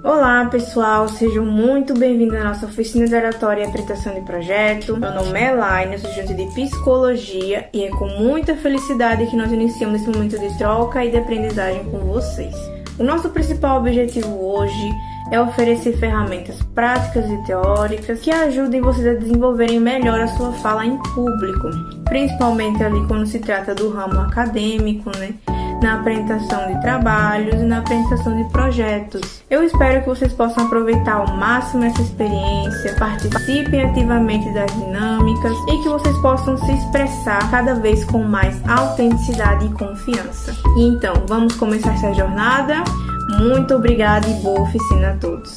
Olá pessoal, sejam muito bem-vindos à nossa oficina de oratória e apresentação de projeto. Meu nome é Elaine, eu sou estudante de Psicologia e é com muita felicidade que nós iniciamos esse momento de troca e de aprendizagem com vocês. O nosso principal objetivo hoje é oferecer ferramentas práticas e teóricas que ajudem vocês a desenvolverem melhor a sua fala em público, principalmente ali quando se trata do ramo acadêmico, na apresentação de trabalhos e na apresentação de projetos. Eu espero que vocês possam aproveitar ao máximo essa experiência, participem ativamente das dinâmicas e que vocês possam se expressar cada vez com mais autenticidade e confiança. E então, vamos começar essa jornada? Muito obrigada e boa oficina a todos!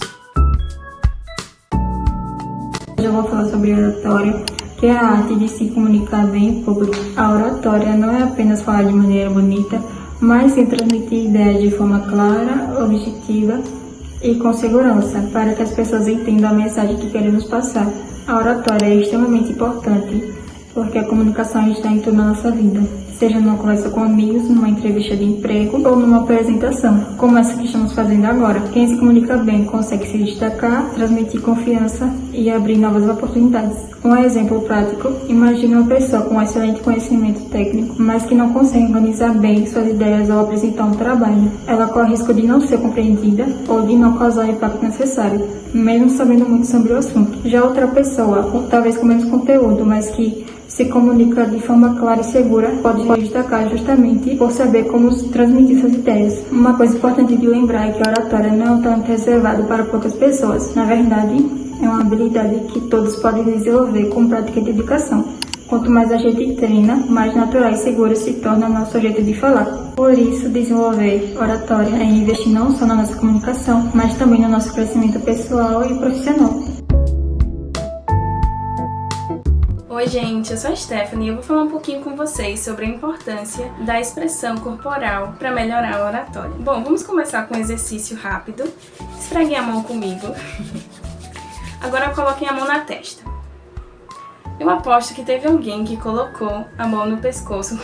Hoje eu vou falar sobre oratória, que é a arte de se comunicar bem em público. A oratória não é apenas falar de maneira bonita, mas sim transmitir ideias de forma clara, objetiva e com segurança, para que as pessoas entendam a mensagem que queremos passar. A oratória é extremamente importante, porque a comunicação está em toda a nossa vida, seja numa conversa com amigos, numa entrevista de emprego ou numa apresentação, como essa que estamos fazendo agora. Quem se comunica bem consegue se destacar, transmitir confiança e abrir novas oportunidades. Um exemplo prático: imagine uma pessoa com um excelente conhecimento técnico, mas que não consegue organizar bem suas ideias ao apresentar um trabalho. Ela corre o risco de não ser compreendida ou de não causar o impacto necessário, mesmo sabendo muito sobre o assunto. Já outra pessoa, talvez com menos conteúdo, mas que se comunica de forma clara e segura, pode se destacar justamente por saber como transmitir suas ideias. Uma coisa importante de lembrar é que a oratória não é tanto reservada para poucas pessoas. Na verdade, é uma habilidade que todos podem desenvolver com prática e dedicação. Quanto mais a gente treina, mais natural e seguro se torna o nosso jeito de falar. Por isso, desenvolver oratória é investir não só na nossa comunicação, mas também no nosso crescimento pessoal e profissional. Oi gente, eu sou a Stephanie e eu vou falar um pouquinho com vocês sobre a importância da expressão corporal para melhorar a oratória. Bom, vamos começar com um exercício rápido. Esfreguem a mão comigo. Agora coloquem a mão na testa. Eu aposto que teve alguém que colocou a mão no pescoço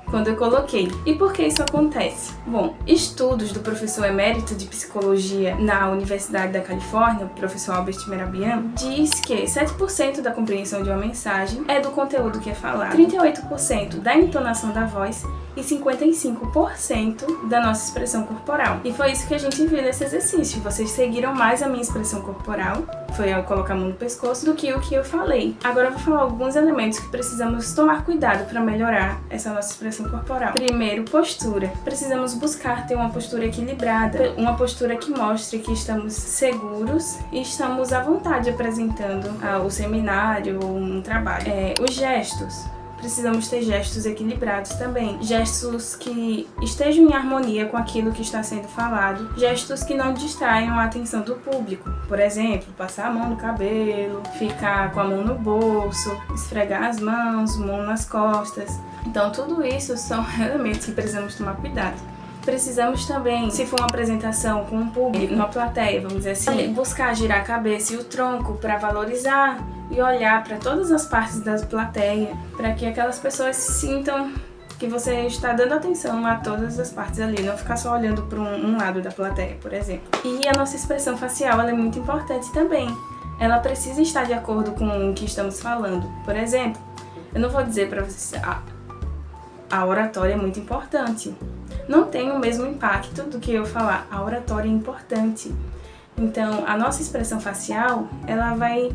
quando eu coloquei. E por que isso acontece? Bom, estudos do professor emérito de psicologia na Universidade da Califórnia, o professor Albert Mehrabian, diz que 7% da compreensão de uma mensagem é do conteúdo que é falado, 38% da entonação da voz e 55% da nossa expressão corporal. E foi isso que a gente viu nesse exercício. Vocês seguiram mais a minha expressão corporal, foi eu colocar a mão no pescoço, do que o que eu falei. Agora eu vou falar alguns elementos que precisamos tomar cuidado para melhorar essa nossa expressão corporal. Primeiro, postura. Precisamos buscar ter uma postura equilibrada, uma postura que mostre que estamos seguros e estamos à vontade apresentando o seminário ou um trabalho. Os gestos. Precisamos ter gestos equilibrados também, gestos que estejam em harmonia com aquilo que está sendo falado, gestos que não distraiam a atenção do público. Por exemplo, passar a mão no cabelo, ficar com a mão no bolso, esfregar as mãos, mão nas costas. Então tudo isso são elementos que precisamos tomar cuidado. Precisamos também, se for uma apresentação com um público, uma plateia, vamos dizer assim, buscar girar a cabeça e o tronco para valorizar e olhar para todas as partes da plateia, para que aquelas pessoas sintam que você está dando atenção a todas as partes ali, não ficar só olhando para um lado da plateia, por exemplo. E a nossa expressão facial, ela é muito importante também. Ela precisa estar de acordo com o que estamos falando. Por exemplo, eu não vou dizer para vocês, a oratória é muito importante. Não tem o mesmo impacto do que eu falar, a oratória é importante. Então, a nossa expressão facial, ela vai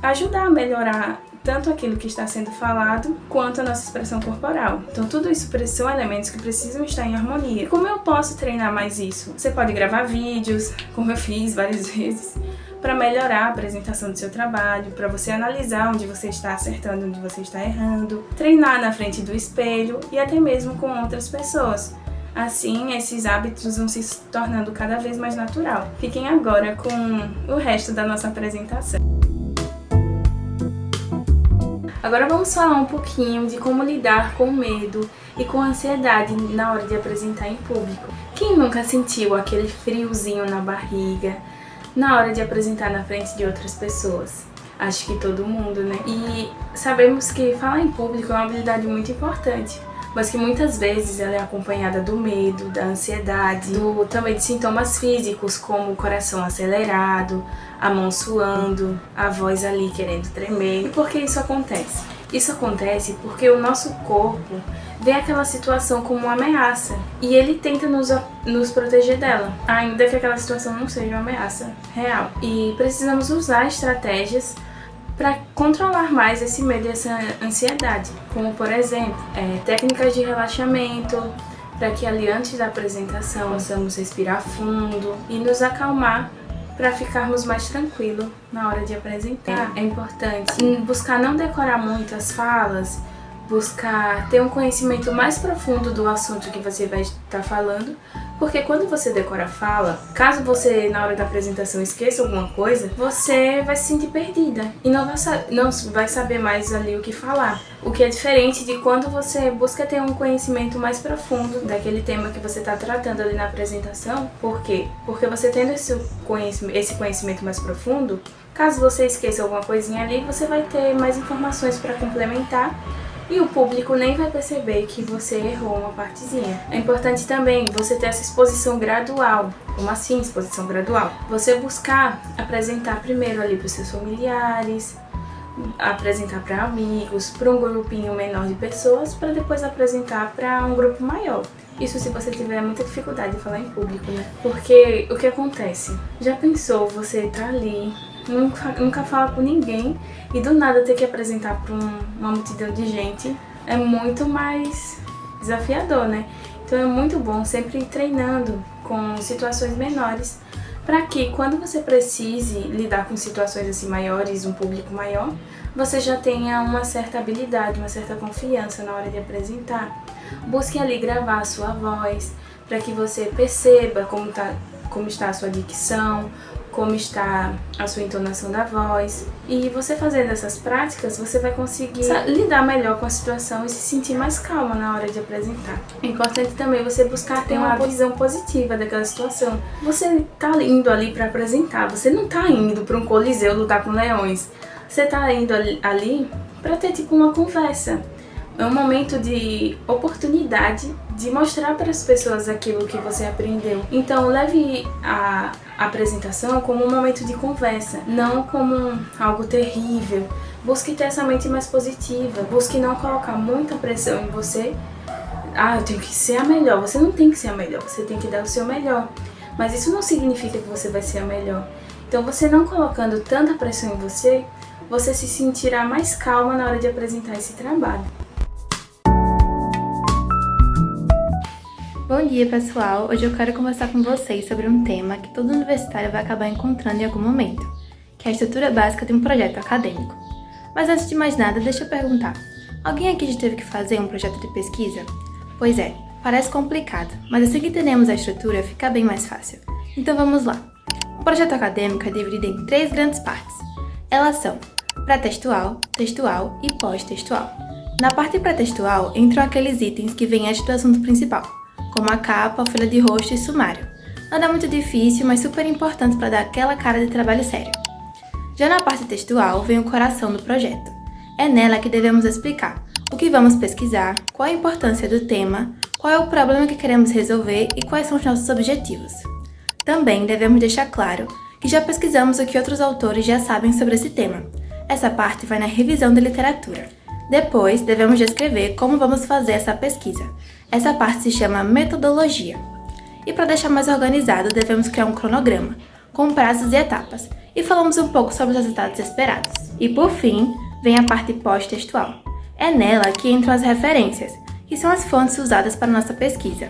ajudar a melhorar tanto aquilo que está sendo falado, quanto a nossa expressão corporal. Então, tudo isso são elementos que precisam estar em harmonia. Como eu posso treinar mais isso? Você pode gravar vídeos, como eu fiz várias vezes, para melhorar a apresentação do seu trabalho, para você analisar onde você está acertando, onde você está errando, treinar na frente do espelho e até mesmo com outras pessoas. Assim, esses hábitos vão se tornando cada vez mais natural. Fiquem agora com o resto da nossa apresentação. Agora vamos falar um pouquinho de como lidar com medo e com ansiedade na hora de apresentar em público. Quem nunca sentiu aquele friozinho na barriga na hora de apresentar na frente de outras pessoas? Acho que todo mundo, né? E sabemos que falar em público é uma habilidade muito importante, mas que muitas vezes ela é acompanhada do medo, da ansiedade, também de sintomas físicos como o coração acelerado, a mão suando, a voz ali querendo tremer. E por que isso acontece? Isso acontece porque o nosso corpo vê aquela situação como uma ameaça e ele tenta nos proteger dela, ainda que aquela situação não seja uma ameaça real. E precisamos usar estratégias para controlar mais esse medo e essa ansiedade, como por exemplo, técnicas de relaxamento, para que ali antes da apresentação possamos respirar fundo e nos acalmar para ficarmos mais tranquilos na hora de apresentar. É importante buscar não decorar muito as falas, buscar ter um conhecimento mais profundo do assunto que você vai estar falando, porque quando você decora a fala, caso você na hora da apresentação esqueça alguma coisa, você vai se sentir perdida e não vai saber mais ali o que falar. O que é diferente de quando você busca ter um conhecimento mais profundo daquele tema que você está tratando ali na apresentação. Por quê? Porque você tendo esse conhecimento mais profundo, caso você esqueça alguma coisinha ali, você vai ter mais informações para complementar e o público nem vai perceber que você errou uma partezinha. É importante também você ter essa exposição gradual. Como assim, exposição gradual? Você buscar apresentar primeiro ali para os seus familiares, apresentar para amigos, para um grupinho menor de pessoas, para depois apresentar para um grupo maior. Isso se você tiver muita dificuldade de falar em público, né? Porque o que acontece? Já pensou você tá ali, nunca fala com ninguém e do nada ter que apresentar para uma multidão de gente? É muito mais desafiador, né? Então é muito bom sempre ir treinando com situações menores para que quando você precise lidar com situações assim maiores, um público maior, você já tenha uma certa habilidade, uma certa confiança na hora de apresentar. Busque ali gravar a sua voz para que você perceba como está a sua dicção, como está a sua entonação da voz. E você fazendo essas práticas, você vai conseguir lidar melhor com a situação e se sentir mais calma na hora de apresentar. É importante também você buscar ter uma visão positiva daquela situação. Você tá indo ali para apresentar, você não tá indo para um coliseu lutar com leões. Você tá indo ali para ter tipo uma conversa. É um momento de oportunidade de mostrar para as pessoas aquilo que você aprendeu. Então leve a apresentação como um momento de conversa, não como algo terrível. Busque ter essa mente mais positiva, busque não colocar muita pressão em você. Eu tenho que ser a melhor. Você não tem que ser a melhor, você tem que dar o seu melhor. Mas isso não significa que você vai ser a melhor. Então você não colocando tanta pressão em você, você se sentirá mais calma na hora de apresentar esse trabalho. Bom dia, pessoal! Hoje eu quero conversar com vocês sobre um tema que todo universitário vai acabar encontrando em algum momento, que é a estrutura básica de um projeto acadêmico. Mas antes de mais nada, deixa eu perguntar, alguém aqui já teve que fazer um projeto de pesquisa? Pois é, parece complicado, mas assim que entendemos a estrutura, fica bem mais fácil. Então vamos lá! Um projeto acadêmico é dividido em 3 grandes partes. Elas são pré-textual, textual e pós-textual. Na parte pré-textual entram aqueles itens que vêm antes do assunto principal, como a capa, folha de rosto e sumário. Nada muito difícil, mas super importante para dar aquela cara de trabalho sério. Já na parte textual vem o coração do projeto. É nela que devemos explicar o que vamos pesquisar, qual a importância do tema, qual é o problema que queremos resolver e quais são os nossos objetivos. Também devemos deixar claro que já pesquisamos o que outros autores já sabem sobre esse tema. Essa parte vai na revisão da literatura. Depois, devemos descrever como vamos fazer essa pesquisa. Essa parte se chama metodologia. E para deixar mais organizado, devemos criar um cronograma, com prazos e etapas, e falamos um pouco sobre os resultados esperados. E por fim, vem a parte pós-textual. É nela que entram as referências, que são as fontes usadas para nossa pesquisa.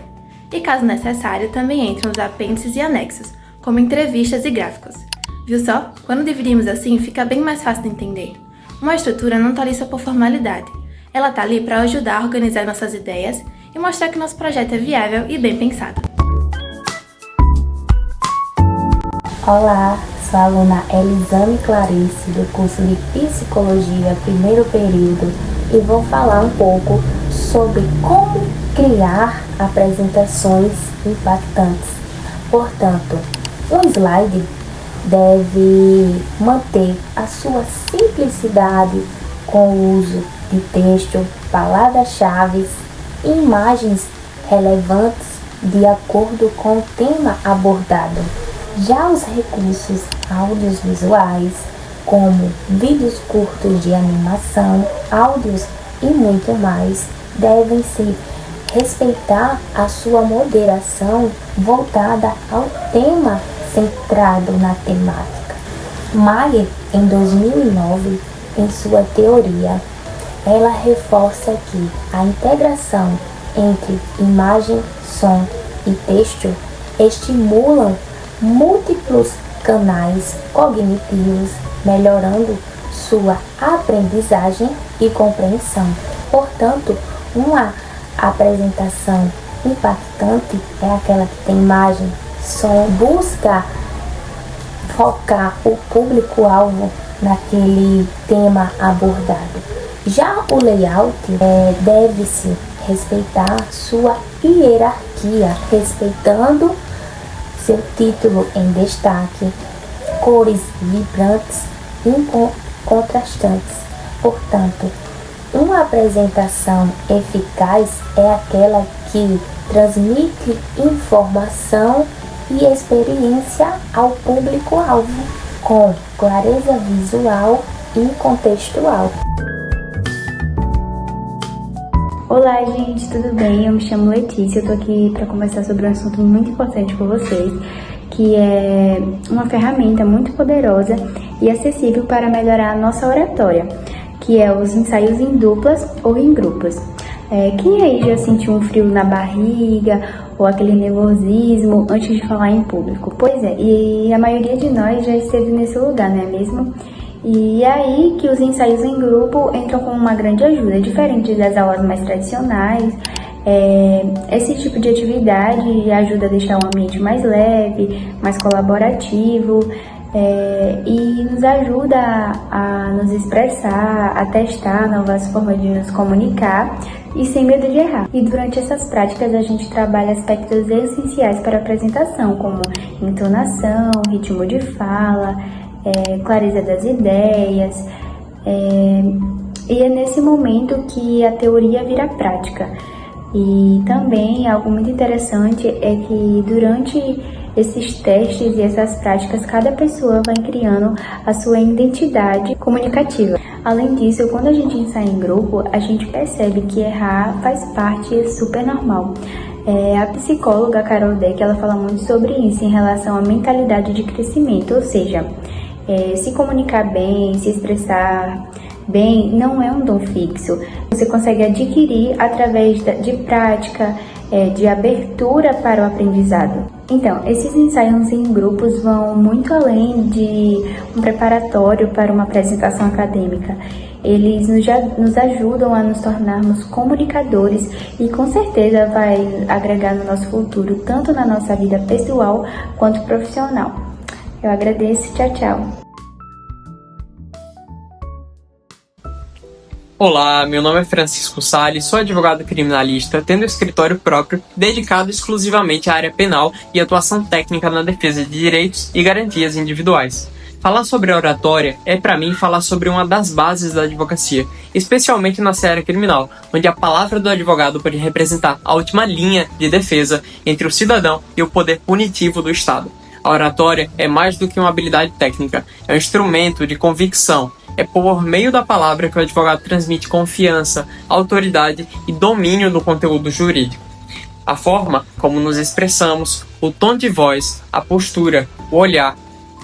E caso necessário, também entram os apêndices e anexos, como entrevistas e gráficos. Viu só? Quando dividimos assim, fica bem mais fácil de entender. Uma estrutura não está ali só por formalidade. Ela está ali para ajudar a organizar nossas ideias e mostrar que nosso projeto é viável e bem pensado. Olá, sou a aluna Elisane Clarice, do curso de Psicologia, primeiro período, e vou falar um pouco sobre como criar apresentações impactantes. Portanto, um slide deve manter a sua simplicidade com o uso de texto, palavras-chave imagens relevantes de acordo com o tema abordado. Já os recursos audiovisuais, como vídeos curtos de animação, áudios e muito mais, devem respeitar a sua moderação voltada ao tema centrado na temática. Mayer, em 2009, em sua teoria, ela reforça que a integração entre imagem, som e texto estimulam múltiplos canais cognitivos, melhorando sua aprendizagem e compreensão. Portanto, uma apresentação impactante é aquela que tem imagem, som, busca focar o público-alvo naquele tema abordado. Já o layout deve-se respeitar sua hierarquia, respeitando seu título em destaque, cores vibrantes e contrastantes. Portanto, uma apresentação eficaz é aquela que transmite informação e experiência ao público-alvo, com clareza visual e contextual. Olá, gente, tudo bem? Eu me chamo Letícia, eu tô aqui para conversar sobre um assunto muito importante com vocês, que é uma ferramenta muito poderosa e acessível para melhorar a nossa oratória, que é os ensaios em duplas ou em grupos. Quem aí já sentiu um frio na barriga ou aquele nervosismo antes de falar em público? Pois é, e a maioria de nós já esteve nesse lugar, não é mesmo? E é aí que os ensaios em grupo entram como uma grande ajuda, diferente das aulas mais tradicionais. Esse tipo de atividade ajuda a deixar o ambiente mais leve, mais colaborativo, e nos ajuda a nos expressar, a testar novas formas de nos comunicar e sem medo de errar. E durante essas práticas a gente trabalha aspectos essenciais para a apresentação, como entonação, ritmo de fala, clareza das ideias, e é nesse momento que a teoria vira prática. E também algo muito interessante é que durante esses testes e essas práticas, cada pessoa vai criando a sua identidade comunicativa. Além disso, quando a gente ensaia em grupo, a gente percebe que errar faz parte, é super normal. A psicóloga Carol Dweck, ela fala muito sobre isso em relação à mentalidade de crescimento, ou seja, se comunicar bem, se expressar bem, não é um dom fixo. Você consegue adquirir através de prática, de abertura para o aprendizado. Então, esses ensaios em grupos vão muito além de um preparatório para uma apresentação acadêmica. Eles nos ajudam a nos tornarmos comunicadores e com certeza vai agregar no nosso futuro, tanto na nossa vida pessoal quanto profissional. Eu agradeço, tchau, tchau. Olá, meu nome é Francisco Salles, sou advogado criminalista, tendo escritório próprio dedicado exclusivamente à área penal e atuação técnica na defesa de direitos e garantias individuais. Falar sobre a oratória é, para mim, falar sobre uma das bases da advocacia, especialmente na seara criminal, onde a palavra do advogado pode representar a última linha de defesa entre o cidadão e o poder punitivo do Estado. A oratória é mais do que uma habilidade técnica, é um instrumento de convicção. É por meio da palavra que o advogado transmite confiança, autoridade e domínio do conteúdo jurídico. A forma como nos expressamos, o tom de voz, a postura, o olhar,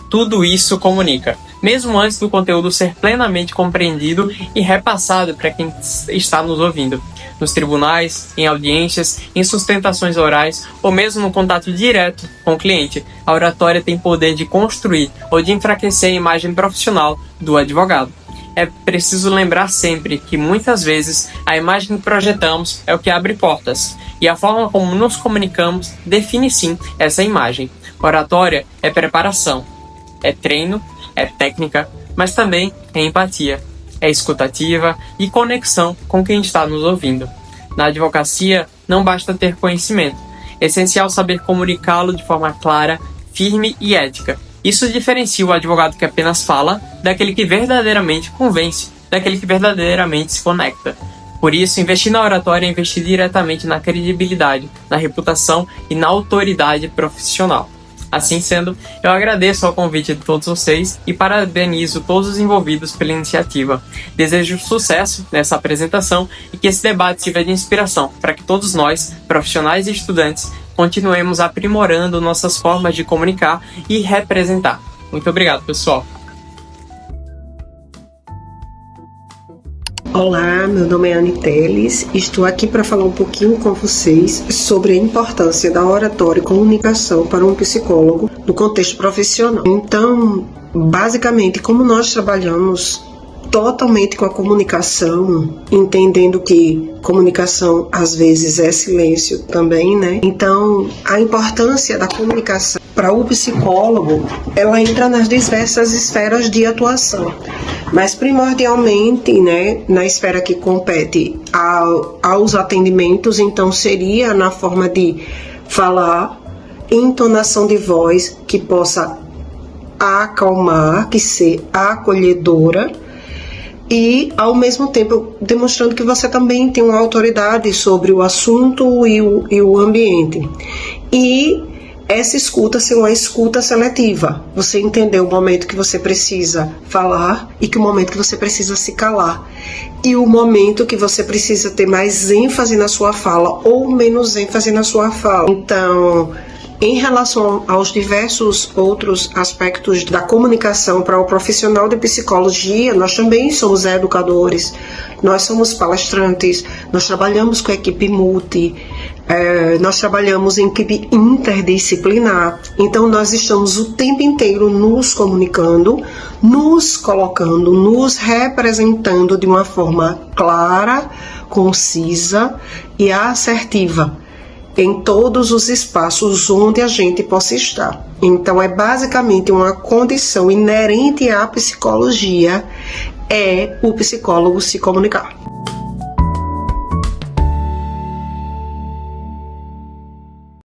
tudo isso comunica, mesmo antes do conteúdo ser plenamente compreendido e repassado para quem está nos ouvindo. Nos tribunais, em audiências, em sustentações orais ou mesmo no contato direto com o cliente, a oratória tem poder de construir ou de enfraquecer a imagem profissional do advogado. É preciso lembrar sempre que muitas vezes a imagem que projetamos é o que abre portas, e a forma como nos comunicamos define sim essa imagem. Oratória é preparação, é treino, é técnica, mas também é empatia. É escutativa e conexão com quem está nos ouvindo. Na advocacia, não basta ter conhecimento. É essencial saber comunicá-lo de forma clara, firme e ética. Isso diferencia o advogado que apenas fala daquele que verdadeiramente convence, daquele que verdadeiramente se conecta. Por isso, investir na oratória é investir diretamente na credibilidade, na reputação e na autoridade profissional. Assim sendo, eu agradeço ao convite de todos vocês e parabenizo todos os envolvidos pela iniciativa. Desejo sucesso nessa apresentação e que esse debate sirva de inspiração para que todos nós, profissionais e estudantes, continuemos aprimorando nossas formas de comunicar e representar. Muito obrigado, pessoal! Olá, meu nome é Anne Teles, estou aqui para falar um pouquinho com vocês sobre a importância da oratória e comunicação para um psicólogo no contexto profissional. Então, basicamente, como nós trabalhamos totalmente com a comunicação, entendendo que comunicação às vezes é silêncio também, né? Então, a importância da comunicação para o psicólogo, ela entra nas diversas esferas de atuação, mas primordialmente, né, na esfera que compete aos atendimentos, então seria na forma de falar, entonação de voz que possa acalmar, que ser acolhedora, e ao mesmo tempo demonstrando que você também tem uma autoridade sobre o assunto e o ambiente. E essa escuta ser uma escuta seletiva. Você entender o momento que você precisa falar e que o momento que você precisa se calar. E o momento que você precisa ter mais ênfase na sua fala ou menos ênfase na sua fala. Então, em relação aos diversos outros aspectos da comunicação para o profissional de psicologia, nós também somos educadores, nós somos palestrantes, nós trabalhamos com a equipe multi, nós trabalhamos em equipe interdisciplinar, então nós estamos o tempo inteiro nos comunicando, nos colocando, nos representando de uma forma clara, concisa e assertiva em todos os espaços onde a gente possa estar. Então é basicamente uma condição inerente à psicologia, é o psicólogo se comunicar.